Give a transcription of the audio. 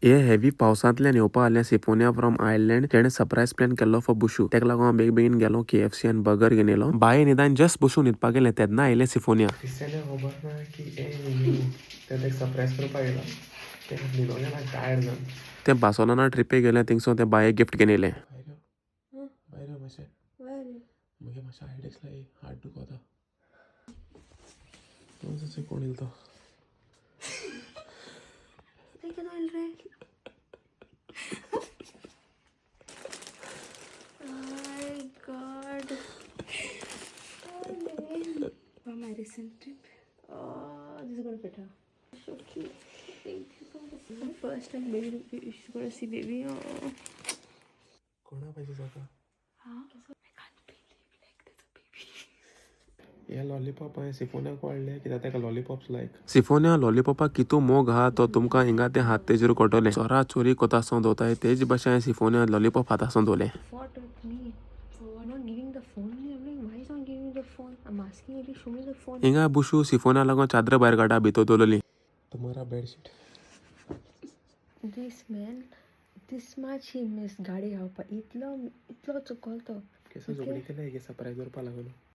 हे हेवी पावसांतल्यान येवपा आल्या सिफोनिया फ्रॉम आयर्लंड तेणे सरप्राईज प्लॅन केलो फॉर बुशू. तेका लागून हांव बेगीन गेलो KFC आनी बर्गर घेवन येयलो. बाये निदान जस्ट बुशू न्हिदपाक गेलें तेन्ना आयलें सिफोनिया. क्रिस्टियाने खबर ना की ते सरप्राईज करपाक येयला तेका न्हिदो गेला टायर्ड जावन. ते बार्सोलोना ट्रिपेक गेले थिंगसो ते बाये गिफ्ट घेवन येयलें. मातशें मुगे मातशें आयडेक्स लाय हार्ड दुखोता. कोण येयलो तो my recent trip. Oh, this is gonna fit her. So cute. Thank you so much. First time baby, she's gonna see baby. Oh. कोणा पाहिजे जाता Huh? I can't believe like there's a baby. हे lollipop हांवें सिफोनियाक वाडले कित्याक तेका lollipops लायक. सिफोनिया लॉलीपॉपाक कितू मोग आहा तो तुमकां हिंगा ते हात तेजेर कोटोले. चोरा चोरी कोतासोन दवरताय तेज भाशेन सिफोनिया लॉलीपॉप हातासोन दवरलें. Fought with me for not giving the phone. I'm like, why is not giving me the phone? I'm asking you to show me the phone. हिंगा बुशू सिफोनिया लागून चादर भायर काडा भितर दवरली. तुम्हारा bedsheet This man, this much he missed गाडी घालपाक इतलो चुकलो तो. केसो झगडी केले हे सरप्राईज करपा लागून.